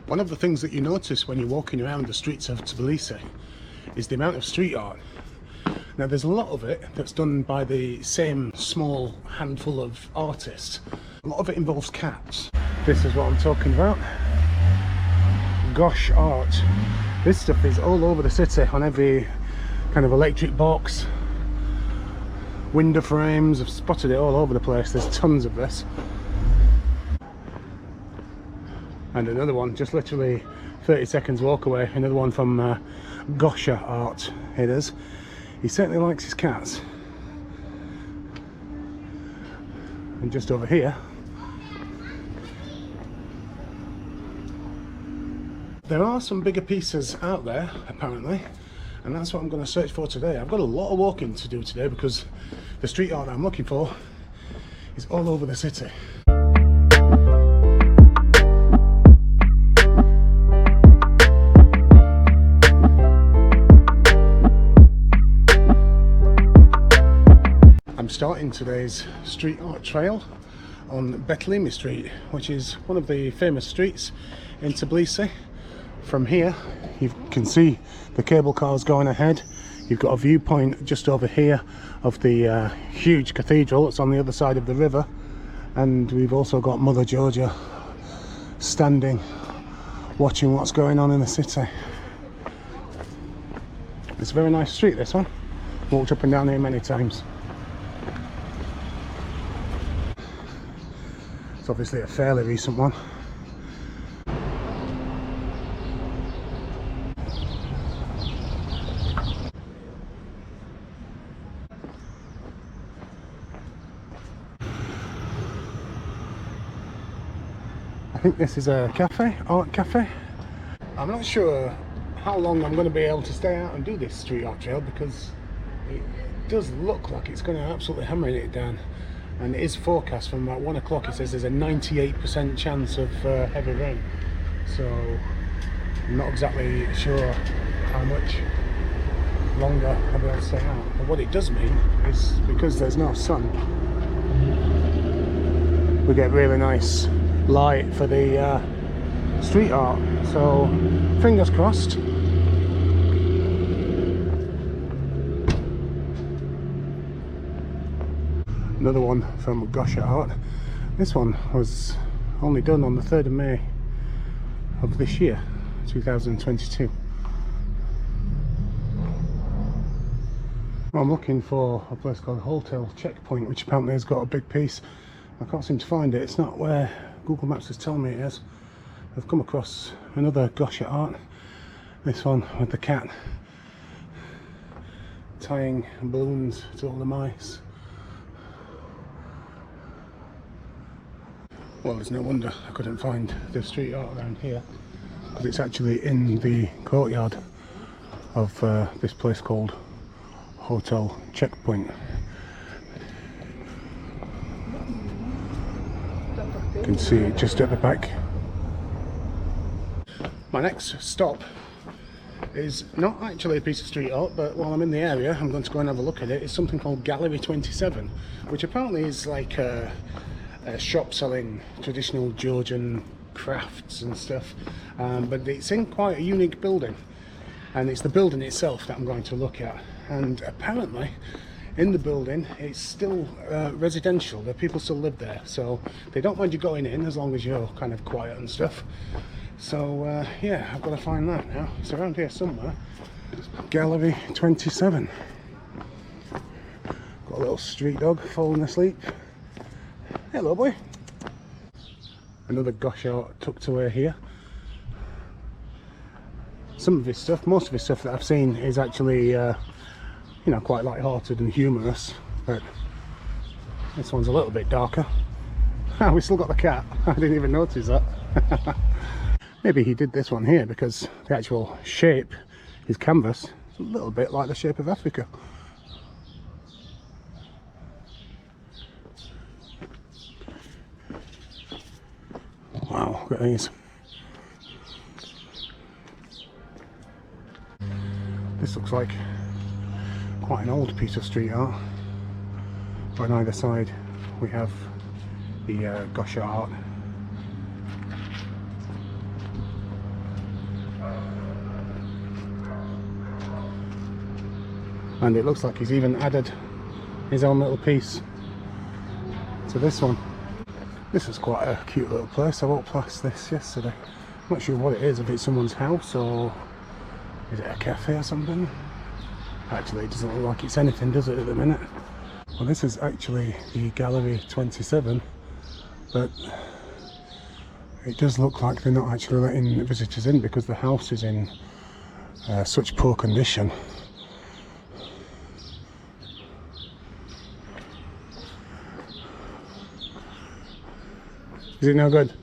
One of the things that you notice when you're walking around the streets of Tbilisi is the amount of street art. Now there's a lot of it that's done by the same small handful of artists. A lot of it involves cats. This is what I'm talking about. Gosh art. This stuff is all over the city, on every kind of electric box, window frames. I've spotted it all over the place. There's tons of this. And another one just literally 30 seconds walk away, another one from Gosha Art it is. He certainly likes his cats. And just over here there are some bigger pieces out there apparently, and that's what I'm going to search for today. I've got a lot of walking to do today because the street art that I'm looking for is all over the city. I'm starting today's street art trail on Bethlemi Street, which is one of the famous streets in Tbilisi. From here you can see the cable cars going ahead. You've got a viewpoint just over here of the huge cathedral that's on the other side of the river, and we've also got Mother Georgia standing watching what's going on in the city. It's a very nice street, this one. Walked up and down here many times. It's obviously a fairly recent one. I think this is a cafe, art cafe. I'm not sure how long I'm going to be able to stay out and do this street art trail, because it does look like it's going to absolutely hammer it down. And it is forecast from about 1 o'clock. It says there's a 98% chance of heavy rain, so I'm not exactly sure how much longer I'll be able to stay out. But what it does mean is, because there's no sun, we get really nice light for the street art, so fingers crossed. Another one from Gosha Art. This one was only done on the 3rd of May of this year, 2022. Well, I'm looking for a place called Hotel Checkpoint, which apparently has got a big piece. I can't seem to find it. It's not where Google Maps is telling me it is. I've come across another Gosha Art. This one with the cat tying balloons to all the mice. Well, there's no wonder I couldn't find the street art around here, because it's actually in the courtyard of this place called Hotel Checkpoint. You can see it just at the back. My next stop is not actually a piece of street art, but while I'm in the area I'm going to go and have a look at it. It's something called Gallery 27, which apparently is like a shop selling traditional Georgian crafts and stuff, but it's in quite a unique building, and it's the building itself that I'm going to look at. And apparently in the building it's still residential. The people still live there, so they don't mind you going in as long as you're kind of quiet and stuff. So yeah, I've got to find that now. It's around here somewhere. Gallery 27. Got a little street dog falling asleep. Hello, boy. Another Gosha Art tucked away here. Some of his stuff, most of his stuff that I've seen is actually, you know, quite light-hearted and humorous, but this one's a little bit darker. We still got the cat. I didn't even notice that. Maybe he did this one here because the actual shape, his canvas, is a little bit like the shape of Africa. Wow, look at these. This looks like quite an old piece of street art. On either side we have the Gosha Art. And it looks like he's even added his own little piece to this one. This is quite a cute little place. I walked past this yesterday. I'm not sure what it is, if it's someone's house or is it a cafe or something. Actually, it doesn't look like it's anything, does it, at the minute? Well, this is actually the Gallery 27, but it does look like they're not actually letting visitors in because the house is in such poor condition. Is it no good?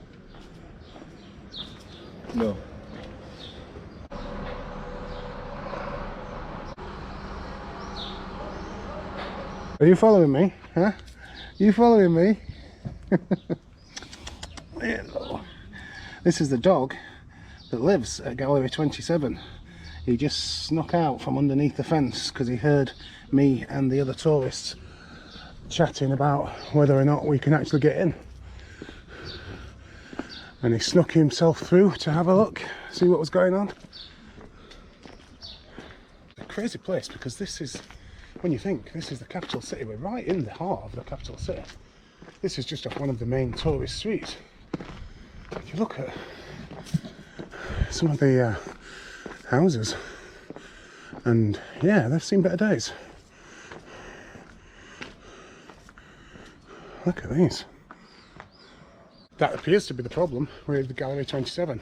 No. Are you following me? Huh? You following me? Hello. This is the dog that lives at Gallery 27. He just snuck out from underneath the fence because he heard me and the other tourists chatting about whether or not we can actually get in. And he snuck himself through to have a look, see what was going on. A crazy place, because this is, when you think this is the capital city, we're right in the heart of the capital city. This is just off one of the main tourist streets. If you look at some of the houses, and yeah, they've seen better days. Look at these. That appears to be the problem with the Gallery 27.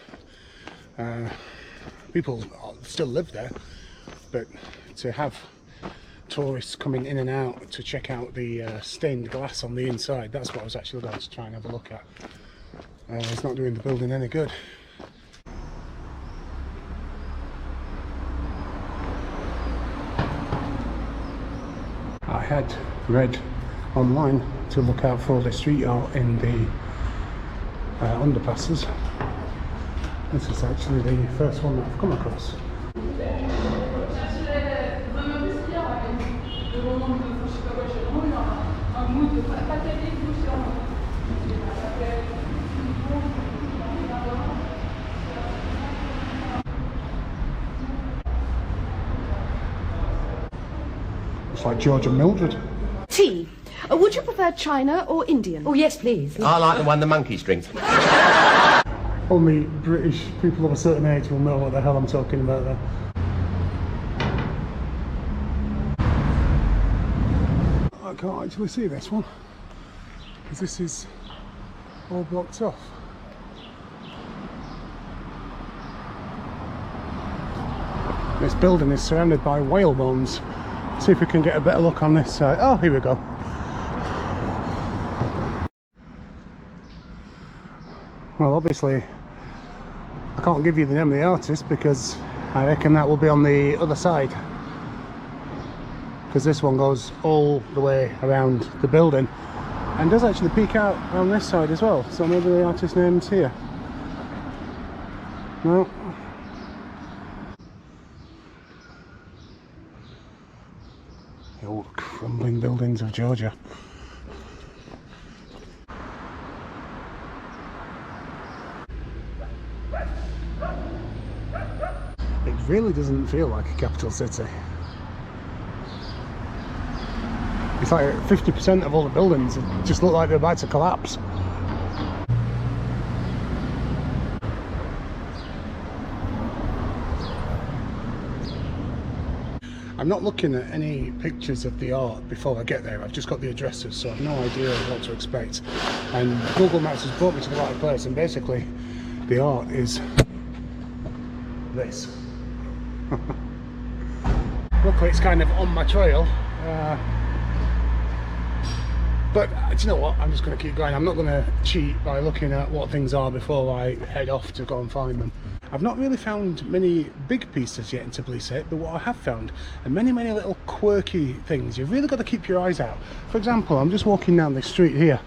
People still live there, but to have tourists coming in and out to check out the stained glass on the inside, that's what I was actually going to try and have a look at. It's not doing the building any good. I had read online to look out for the street art in the underpasses. This is actually the first one that I've come across. It's like George and Mildred. Tea. Would you prefer China or Indian? Oh, yes, please. I like the one the monkeys drink. Only British people of a certain age will know what the hell I'm talking about there. I can't actually see this one, because this is all blocked off. This building is surrounded by whale bones. See if we can get a better look on this side. Oh, here we go. Well, obviously, I can't give you the name of the artist because I reckon that will be on the other side. Because this one goes all the way around the building and does actually peek out around this side as well. So maybe the artist name's here. No. The old crumbling buildings of Georgia. It really doesn't feel like a capital city. It's like 50% of all the buildings just look like they're about to collapse. I'm not looking at any pictures of the art before I get there. I've just got the addresses, so I've no idea what to expect. And Google Maps has brought me to the right place, and basically the art is this. Luckily it's kind of on my trail, but do you know what, I'm just going to keep going. I'm not going to cheat by looking at what things are before I head off to go and find them. I've not really found many big pieces yet in Tbilisi, but what I have found are many little quirky things. You've really got to keep your eyes out. For example, I'm just walking down this street here,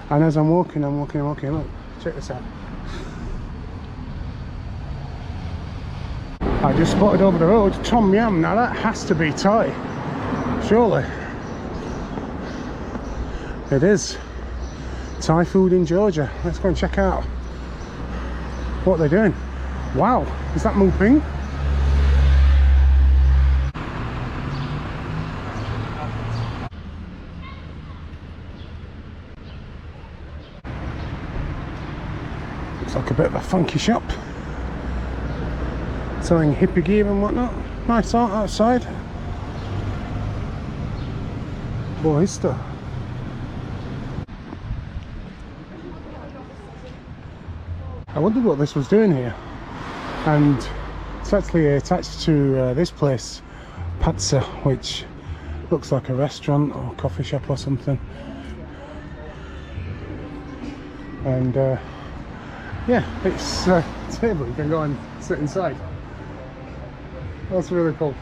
and as I'm walking, look, check this out. I just spotted over the road Tom Yam. Now that has to be Thai, surely. It is Thai food in Georgia. Let's go and check out what they're doing. Wow, is that Mu Ping? bit of a funky shop, selling hippie gear and whatnot. Nice art outside. Boista. I wondered what this was doing here, and it's actually attached to this place, Pazza, which looks like a restaurant or coffee shop or something. And yeah, it's a table you can go and sit inside. That's really cool.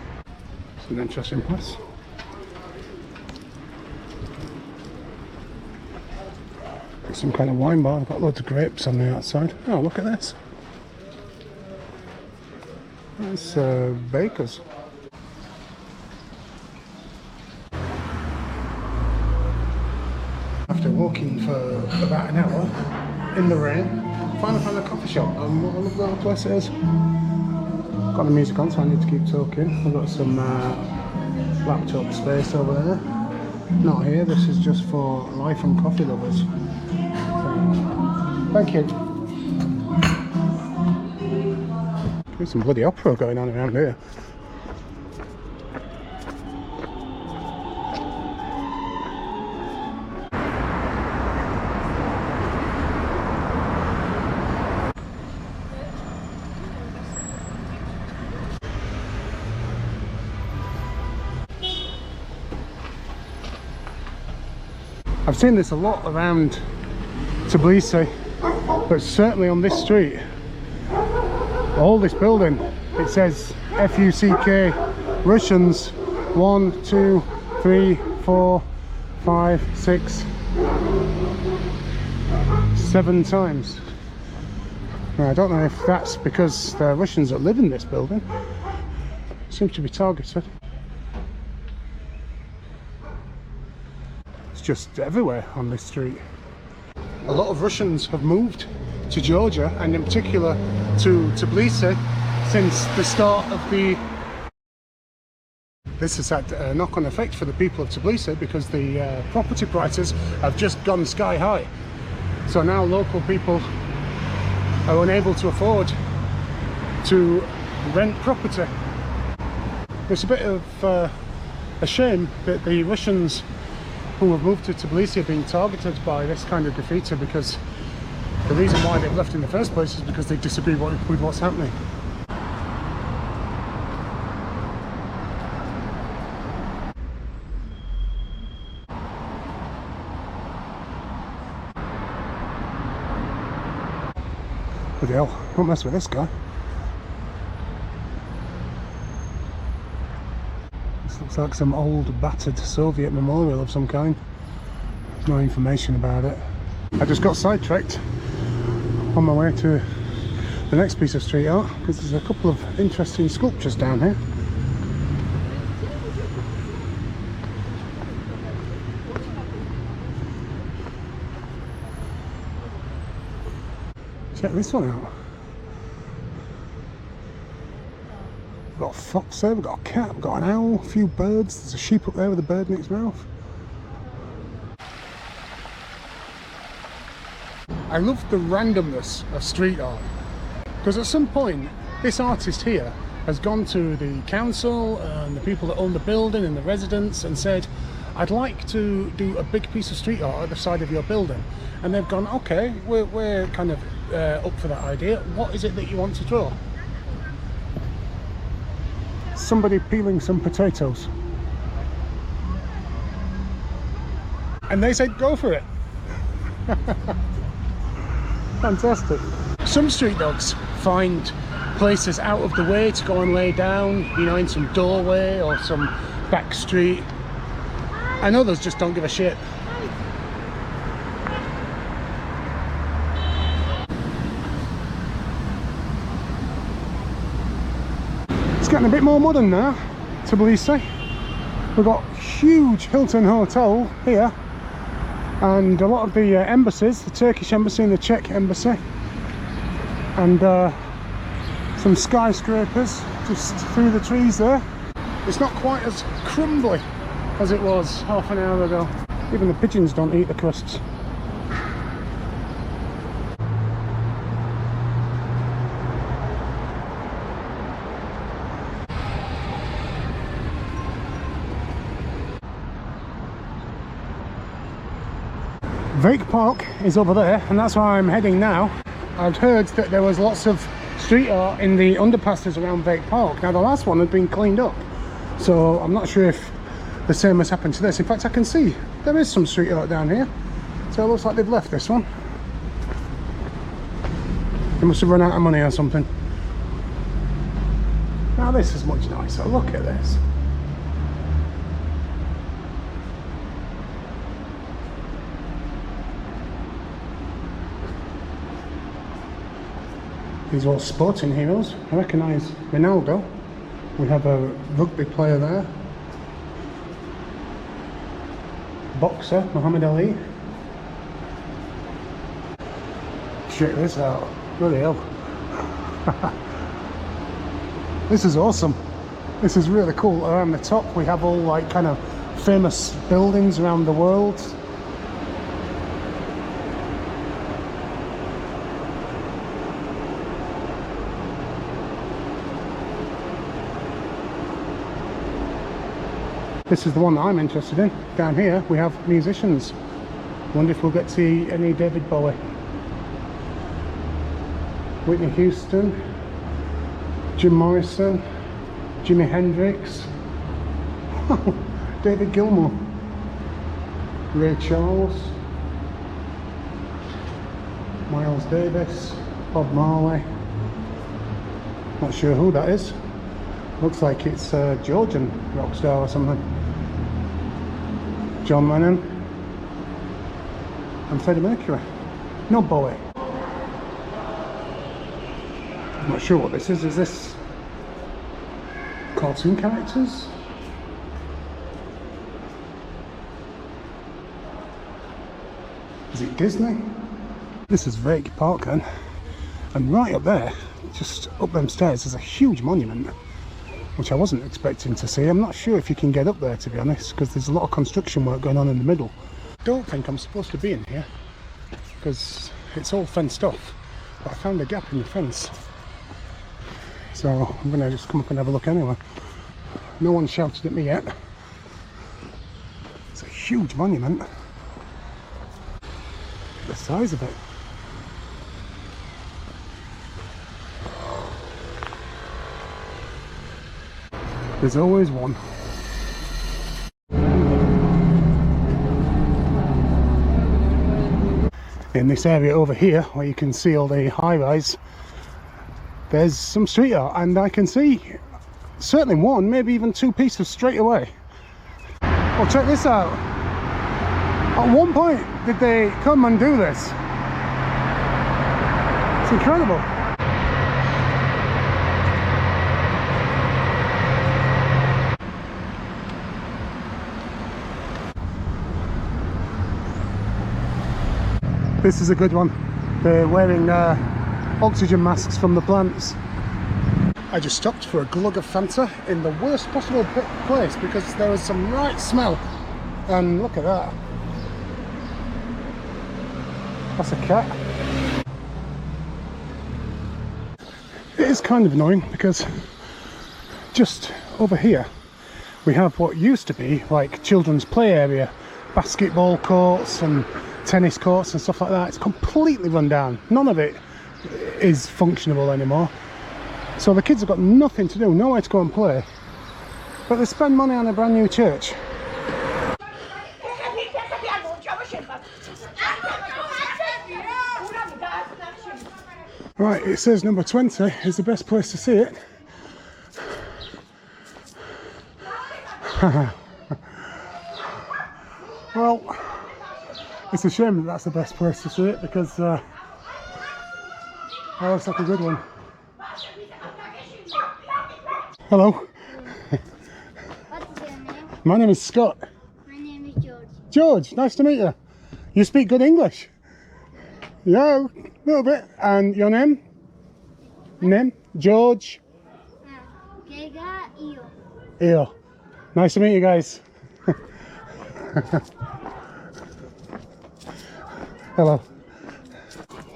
It's an interesting place. Some kind of wine bar. I've got loads of grapes on the outside. Oh, look at this. It's bakers. After walking for about an hour in the rain, finally found a coffee shop, and what a lovely little place it is. Got the music on, so I need to keep talking. I've got some laptop space over there. Not here, this is just for life and coffee lovers. Thank you. There's some bloody opera going on around here. I've seen this a lot around Tbilisi, but certainly on this street. All this building, it says FUCK Russians 1, 2, 3, 4, 5, 6, 7 times. Now, I don't know if that's because there are Russians that live in this building. It seems to be targeted. It's just everywhere on this street. A lot of Russians have moved to Georgia, and in particular to Tbilisi, since the start of the... This has had a knock-on effect for the people of Tbilisi, because the property prices have just gone sky high. So now local people are unable to afford to rent property. It's a bit of a shame that the Russians who have moved to Tbilisi are being targeted by this kind of graffiti, because the reason why they've left in the first place is because they disagree with what's happening. Bloody hell, don't mess with this guy. This looks like some old battered Soviet memorial of some kind. There's no information about it. I just got sidetracked on my way to the next piece of street art, because there's a couple of interesting sculptures down here. Check this one out. We've got a fox there, we've got a cat, we've got an owl, a few birds. There's a sheep up there with a bird in its mouth. I love the randomness of street art, because at some point this artist here has gone to the council and the people that own the building and the residents and said, I'd like to do a big piece of street art at the side of your building. And they've gone, okay, we're kind of up for that idea. What is it that you want to draw? Somebody peeling some potatoes. And they said, go for it. Fantastic. Some street dogs find places out of the way to go and lay down, you know, in some doorway or some back street, and others just don't give a shit. It's getting a bit more modern now, Tbilisi. We've got huge Hilton Hotel here, and a lot of the embassies, the Turkish embassy and the Czech embassy, and some skyscrapers just through the trees there. It's not quite as crumbly as it was half an hour ago. Even the pigeons don't eat the crusts. Vake Park is over there, and that's where I'm heading now. I've heard that there was lots of street art in the underpasses around Vake Park. Now the last one had been cleaned up, so I'm not sure if the same has happened to this. In fact, I can see there is some street art down here, so it looks like they've left this one. They must have run out of money or something. Now this is much nicer. Look at this. These are all sporting heroes. I recognise Ronaldo. We have a rugby player there. Boxer, Muhammad Ali. Check this out. Bloody hell. This is awesome. This is really cool. Around the top we have all like kind of famous buildings around the world. This is the one that I'm interested in. Down here we have musicians. Wonder if we'll get to see any David Bowie. Whitney Houston, Jim Morrison, Jimi Hendrix, David Gilmour, Ray Charles, Miles Davis, Bob Marley. Not sure who that is. Looks like it's a Georgian rock star or something. John Lennon and Freddie Mercury. No Bowie. I'm not sure what this is. Is this cartoon characters? Is it Disney? This is Vake Park then, and right up there, just up them stairs, there's a huge monument which I wasn't expecting to see. I'm not sure if you can get up there, to be honest, because there's a lot of construction work going on in the middle. I don't think I'm supposed to be in here because it's all fenced off, but I found a gap in the fence, so I'm going to just come up and have a look anyway. No one shouted at me yet. It's a huge monument. The size of it. There's always one. In this area over here, where you can see all the high-rise, there's some street art, and I can see certainly one, maybe even two pieces straight away. Oh, check this out. At one point, did they come and do this? It's incredible. This is a good one. They're wearing oxygen masks from the plants. I just stopped for a glug of Fanta in the worst possible place because there was some right smell. And look at that. That's a cat. It is kind of annoying because just over here we have what used to be like children's play area, basketball courts and tennis courts and stuff like that. It's completely run down. None of it is functionable anymore. So the kids have got nothing to do, nowhere to go and play. But they spend money on a brand new church. Right, it says number 20 is the best place to see it. Well, it's a shame that that's the best place to see it because that looks like a good one. Hello. What's your name? My name is Scott. My name is George. George, nice to meet you. You speak good English? Yeah, a little bit. And your name? Name? George? Gega Io. Io. Nice to meet you guys. Hello.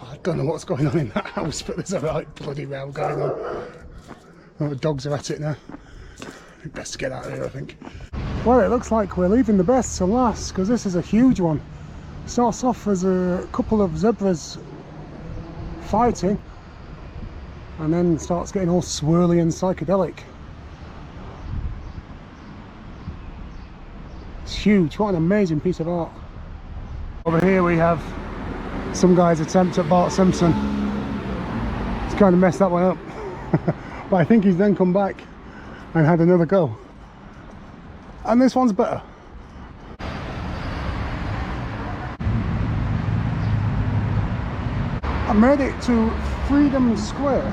I don't know what's going on in that house, but there's a right bloody row going on. Oh, the dogs are at it now. Best to get out of here, I think. Well, it looks like we're leaving the best to last because this is a huge one. Starts off as a couple of zebras fighting, and then starts getting all swirly and psychedelic. It's huge. What an amazing piece of art. Over here we have some guy's attempt at Bart Simpson. He's kind of messed that one up. But I think he's then come back and had another go. And this one's better. I made it to Freedom Square.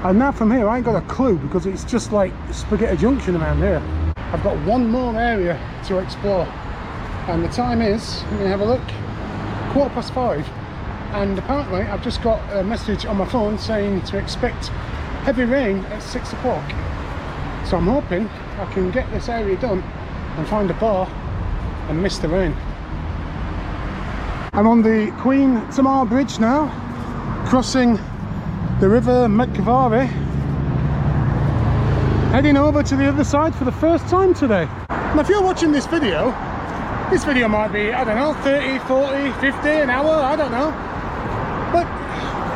And now from here I ain't got a clue, because it's just like Spaghetti Junction around here. I've got one more area to explore. And the time is, let me have a look, 5:15. And apparently I've just got a message on my phone saying to expect heavy rain at 6 o'clock. So I'm hoping I can get this area done and find a bar and miss the rain. I'm on the Queen Tamar Bridge now, crossing the river Metkavari, heading over to the other side for the first time today. Now if you're watching this video might be, I don't know, 30, 40, 50 an hour, I don't know. But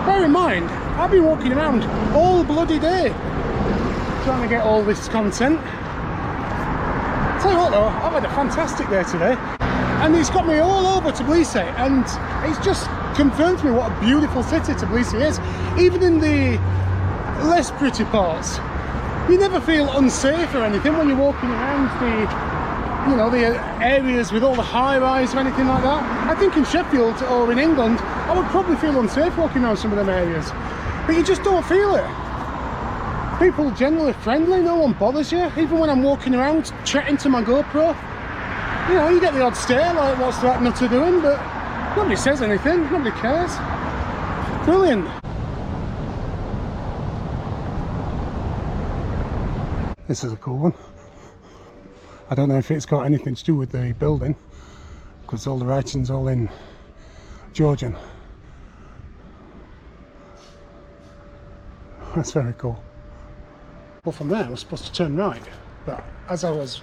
bear in mind, I've been walking around all bloody day trying to get all this content. Tell you what though, I've had a fantastic day today, and it's got me all over Tbilisi, and it's just confirmed to me what a beautiful city Tbilisi is. Even in the less pretty parts, you never feel unsafe or anything when you're walking around the areas with all the high-rise or anything like that. I think in Sheffield or in England I would probably feel unsafe walking around some of them areas, but you just don't feel it. People are generally friendly, no one bothers you. Even when I'm walking around chatting to my GoPro, you get the odd stare like, what's that nutter doing, but nobody says anything, nobody cares. Brilliant. This is a cool one. I don't know if it's got anything to do with the building, because all the writing's all in Georgian. That's very cool. Well, from there I was supposed to turn right, but as I was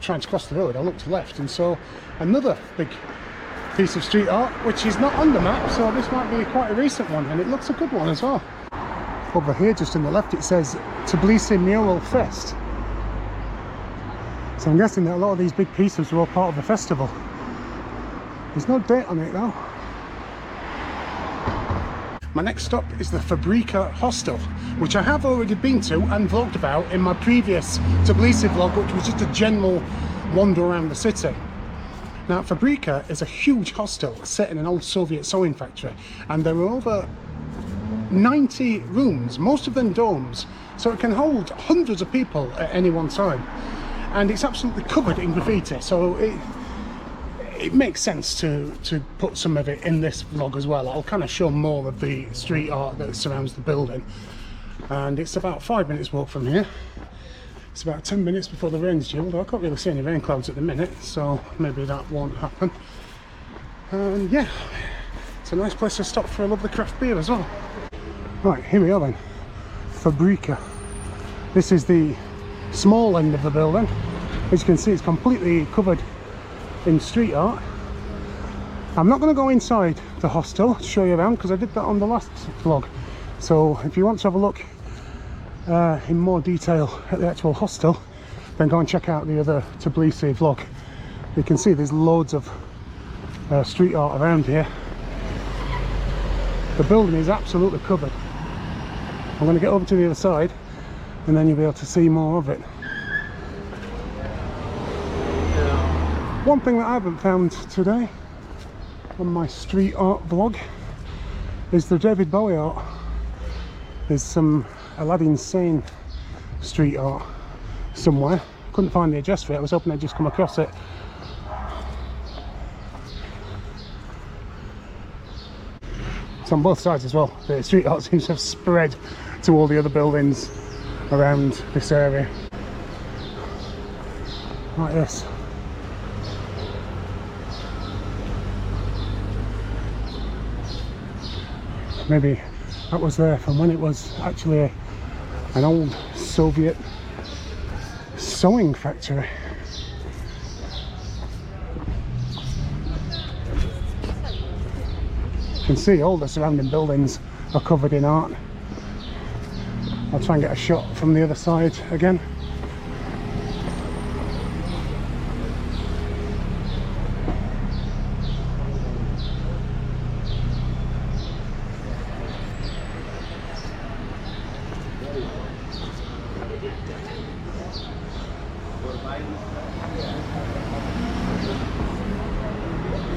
trying to cross the road I looked left and saw another big piece of street art, which is not on the map, so this might be quite a recent one, and it looks a good one as well. Over here just on the left it says Tbilisi Mural Fest. So I'm guessing that a lot of these big pieces were all part of the festival. There's no date on it though. My next stop is the Fabrica hostel, which I have already been to and vlogged about in my previous Tbilisi vlog, which was just a general wander around the city. Now Fabrica is a huge hostel set in an old Soviet sewing factory, and there are over 90 rooms, most of them domes, so it can hold hundreds of people at any one time. And it's absolutely covered in graffiti, so it makes sense to put some of it in this vlog as well. I'll kind of show more of the street art that surrounds the building. And it's about 5 minutes walk from here. It's about 10 minutes before the rain's due, although I can't really see any rain clouds at the minute, so maybe that won't happen. And yeah, it's a nice place to stop for a lovely craft beer as well. Right, here we are then. Fabrica. This is the small end of the building. As you can see, it's completely covered in street art. I'm not going to go inside the hostel to show you around, because I did that on the last vlog. So if you want to have a look in more detail at the actual hostel, then go and check out the other Tbilisi vlog. You can see there's loads of street art around here. The building is absolutely covered. I'm going to get over to the other side and then you'll be able to see more of it. One thing that I haven't found today on my street art vlog is the David Bowie art. There's some Aladdin Sane street art somewhere. Couldn't find the address for it. I was hoping I'd just come across it. It's on both sides as well. The street art seems to have spread to all the other buildings around this area. Like this. Maybe that was there from when it was actually an old Soviet sewing factory. can see all the surrounding buildings are covered in art. I'll try and get a shot from the other side again.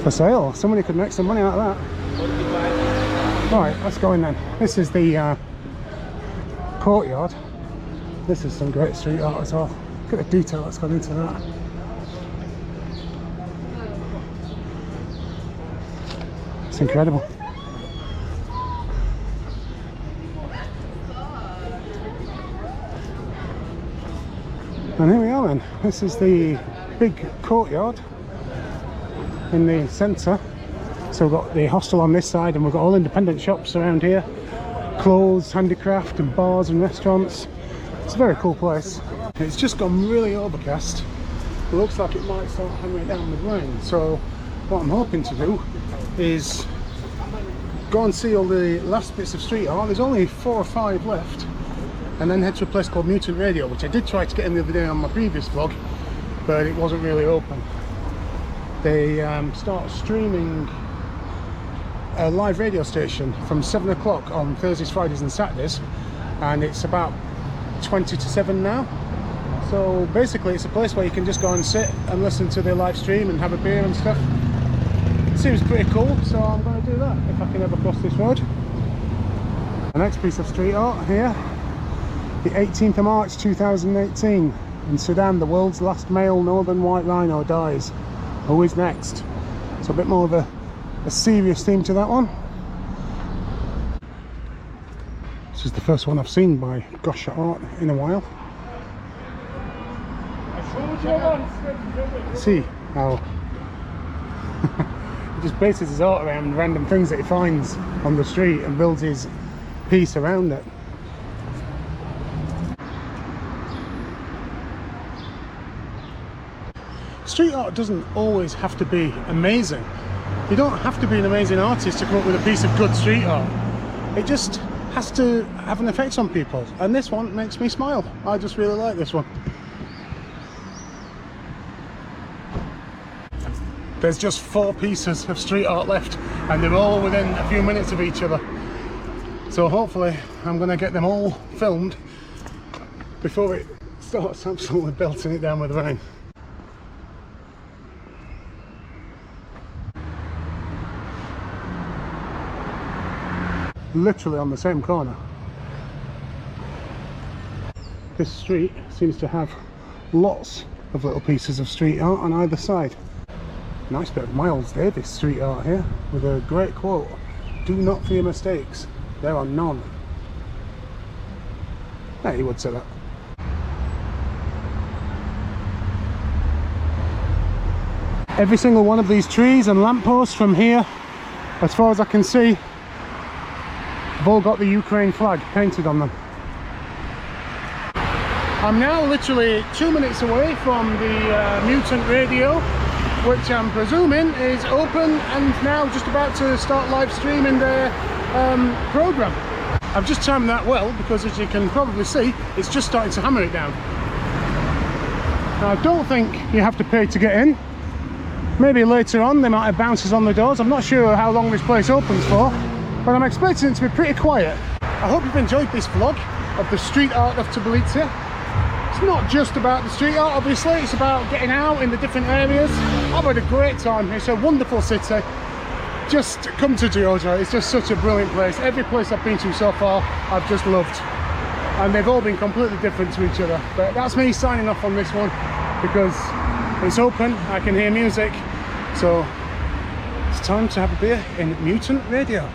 For sale. Somebody could make some money out of that. Right, let's go in then. This is the courtyard. This is some great street art as well. Look at the detail that's gone into that. It's incredible. And here we are then. This is the big courtyard in the centre. So we've got the hostel on this side, and we've got all independent shops around here, clothes, handicraft and bars and restaurants. It's a very cool place. It's just gone really overcast. It looks like it might start hammering down with rain, so what I'm hoping to do is go and see all the last bits of street art. There's only 4 or 5 left, and then head to a place called Mutant Radio, which I did try to get in the other day on my previous vlog, but it wasn't really open. They start streaming a live radio station from 7 o'clock on Thursdays, Fridays and Saturdays, and it's about 20 to 7 now. So basically it's a place where you can just go and sit and listen to the live stream and have a beer and stuff. It seems pretty cool, so I'm going to do that if I can ever cross this road. The next piece of street art here, the 18th of March 2018. In Sudan, the world's last male northern white rhino dies. Who is next? So a bit more of a serious theme to that one. This is the first one I've seen by Gosha Art in a while. See how he just bases his art around random things that he finds on the street and builds his piece around it. Street art doesn't always have to be amazing. You don't have to be an amazing artist to come up with a piece of good street art. It just has to have an effect on people, and this one makes me smile. I just really like this one. There's just 4 pieces of street art left, and they're all within a few minutes of each other. So hopefully I'm going to get them all filmed before it starts absolutely belting it down with rain. Literally on the same corner. This street seems to have lots of little pieces of street art on either side. Nice bit of Miles Davis street art here with a great quote: "Do not fear mistakes, there are none." Yeah, he would say that. Every single one of these trees and lampposts from here, as far as I can see, have all got the Ukraine flag painted on them. I'm now literally 2 minutes away from the Mutant Radio, which I'm presuming is open and now just about to start live streaming their programme. I've just timed that well because, as you can probably see, it's just starting to hammer it down. Now, I don't think you have to pay to get in. Maybe later on they might have bouncers on the doors. I'm not sure how long this place opens for, but I'm expecting it to be pretty quiet. I hope you've enjoyed this vlog of the street art of Tbilisi. It's not just about the street art, obviously, it's about getting out in the different areas. I've had a great time. It's a wonderful city. Just come to Georgia, it's just such a brilliant place. Every place I've been to so far, I've just loved. And they've all been completely different to each other. But that's me signing off on this one, because it's open, I can hear music. So it's time to have a beer in Mutant Radio.